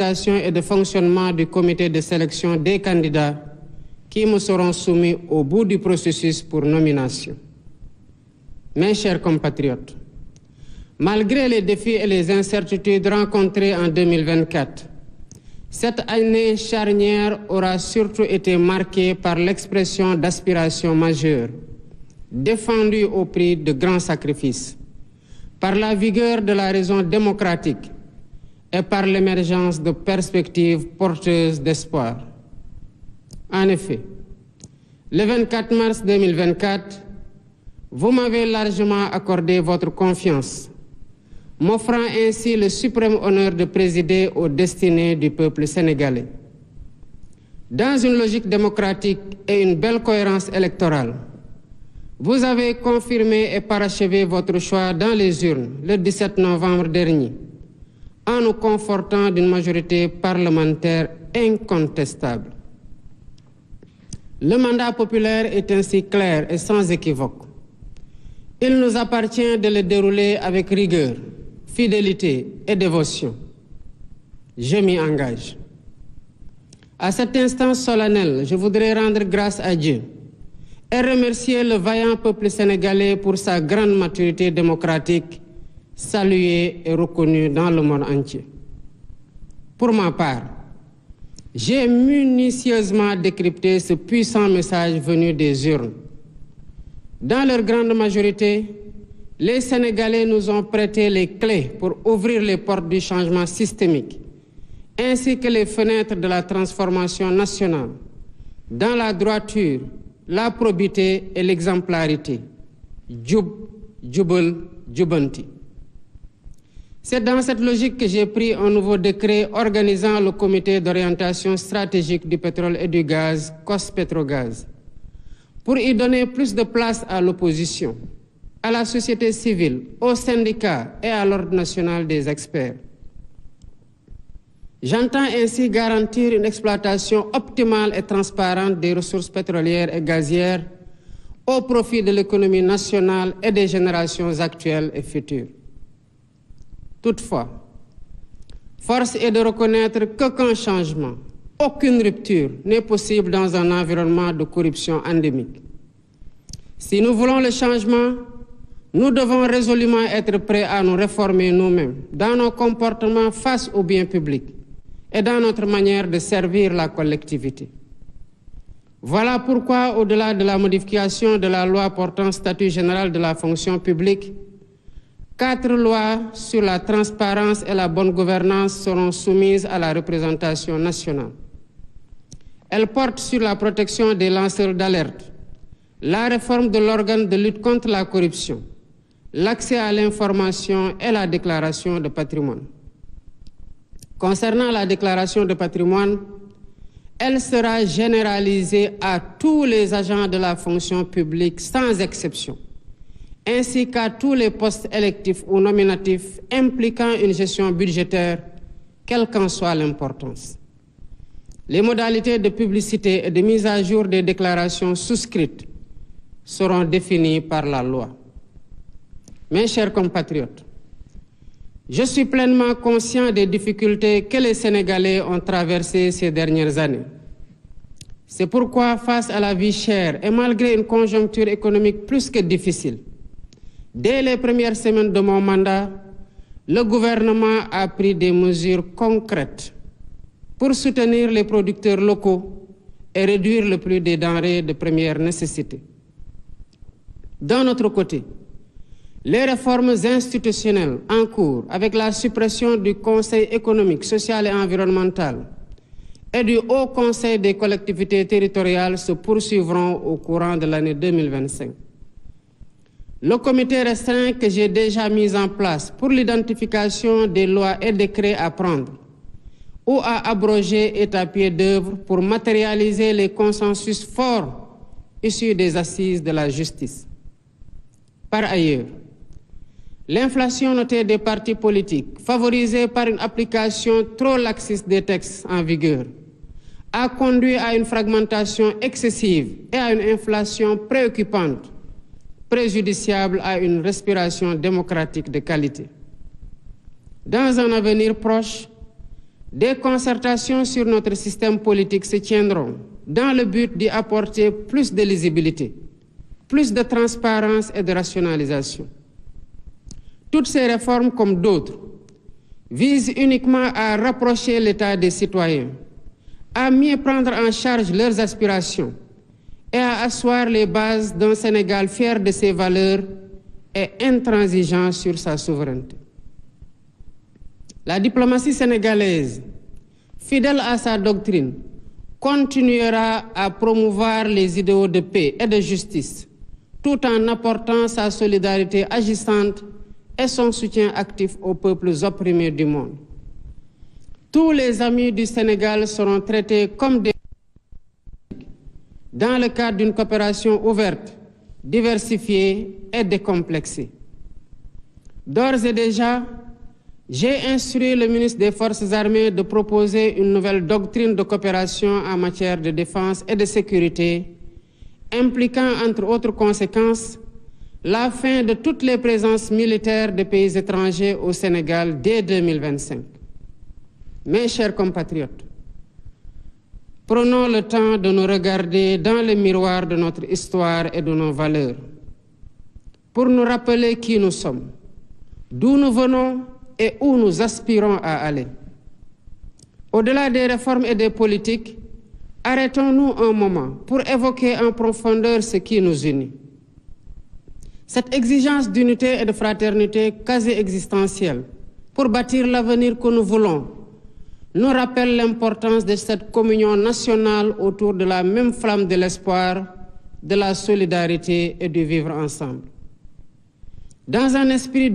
et de fonctionnement du comité de sélection des candidats qui me seront soumis au bout du processus pour nomination. Mes chers compatriotes, malgré les défis et les incertitudes rencontrés en 2024, cette année charnière aura surtout été marquée par l'expression d'aspirations majeures, défendues au prix de grands sacrifices, par la vigueur de la raison démocratique et par l'émergence de perspectives porteuses d'espoir. En effet, le 24 mars 2024, vous m'avez largement accordé votre confiance, m'offrant ainsi le suprême honneur de présider aux destinées du peuple sénégalais. Dans une logique démocratique et une belle cohérence électorale, vous avez confirmé et parachevé votre choix dans les urnes le 17 novembre dernier, en nous confortant d'une majorité parlementaire incontestable. Le mandat populaire est ainsi clair et sans équivoque. Il nous appartient de le dérouler avec rigueur, fidélité et dévotion. Je m'y engage. À cet instant solennel, je voudrais rendre grâce à Dieu et remercier le vaillant peuple sénégalais pour sa grande maturité démocratique, saluée et reconnue dans le monde entier. Pour ma part, j'ai minutieusement décrypté ce puissant message venu des urnes. Dans leur grande majorité, les Sénégalais nous ont prêté les clés pour ouvrir les portes du changement systémique, ainsi que les fenêtres de la transformation nationale, dans la droiture, la probité et l'exemplarité. Djub, djubal, djubanti. C'est dans cette logique que j'ai pris un nouveau décret organisant le comité d'orientation stratégique du pétrole et du gaz, COS-Pétrogaz, pour y donner plus de place à l'opposition, à la société civile, aux syndicats et à l'ordre national des experts. J'entends ainsi garantir une exploitation optimale et transparente des ressources pétrolières et gazières au profit de l'économie nationale et des générations actuelles et futures. Toutefois, force est de reconnaître qu'aucun changement, aucune rupture n'est possible dans un environnement de corruption endémique. Si nous voulons le changement, nous devons résolument être prêts à nous réformer nous-mêmes dans nos comportements face au bien public et dans notre manière de servir la collectivité. Voilà pourquoi, au-delà de la modification de la loi portant statut général de la fonction publique, 4 lois sur la transparence et la bonne gouvernance seront soumises à la représentation nationale. Elles portent sur la protection des lanceurs d'alerte, la réforme de l'organe de lutte contre la corruption, l'accès à l'information et la déclaration de patrimoine. Concernant la déclaration de patrimoine, elle sera généralisée à tous les agents de la fonction publique sans exception, ainsi qu'à tous les postes électifs ou nominatifs impliquant une gestion budgétaire, quelle qu'en soit l'importance. Les modalités de publicité et de mise à jour des déclarations souscrites seront définies par la loi. Mes chers compatriotes, je suis pleinement conscient des difficultés que les Sénégalais ont traversées ces dernières années. C'est pourquoi, face à la vie chère et malgré une conjoncture économique plus que difficile, dès les premières semaines de mon mandat, le gouvernement a pris des mesures concrètes pour soutenir les producteurs locaux et réduire le prix des denrées de première nécessité. D'un autre côté, les réformes institutionnelles en cours avec la suppression du Conseil économique, social et environnemental et du Haut Conseil des collectivités territoriales se poursuivront au courant de l'année 2025. Le comité restreint que j'ai déjà mis en place pour l'identification des lois et décrets à prendre ou à abroger est à pied d'œuvre pour matérialiser les consensus forts issus des assises de la justice. Par ailleurs, l'inflation notée des partis politiques, favorisée par une application trop laxiste des textes en vigueur, a conduit à une fragmentation excessive et à une inflation préoccupante, préjudiciable à une respiration démocratique de qualité. Dans un avenir proche, Des concertations sur notre système politique se tiendront dans le but d'y apporter plus de lisibilité, plus de transparence et de rationalisation. Toutes ces réformes, comme d'autres, visent uniquement à rapprocher l'État des citoyens, à mieux prendre en charge leurs aspirations et à asseoir les bases d'un Sénégal fier de ses valeurs et intransigeant sur sa souveraineté. La diplomatie sénégalaise, fidèle à sa doctrine, continuera à promouvoir les idéaux de paix et de justice, tout en apportant sa solidarité agissante et son soutien actif aux peuples opprimés du monde. Tous les amis du Sénégal seront traités comme des dans le cadre d'une coopération ouverte, diversifiée et décomplexée. D'ores et déjà, j'ai instruit le ministre des Forces armées de proposer une nouvelle doctrine de coopération en matière de défense et de sécurité, impliquant, entre autres conséquences, la fin de toutes les présences militaires de pays étrangers au Sénégal dès 2025. Mes chers compatriotes, prenons le temps de nous regarder dans le miroir de notre histoire et de nos valeurs, pour nous rappeler qui nous sommes, d'où nous venons et où nous aspirons à aller. Au-delà des réformes et des politiques, arrêtons-nous un moment pour évoquer en profondeur ce qui nous unit. Cette exigence d'unité et de fraternité quasi existentielle pour bâtir l'avenir que nous voulons nous rappelle l'importance de cette communion nationale autour de la même flamme de l'espoir, de la solidarité et du vivre ensemble. Dans un esprit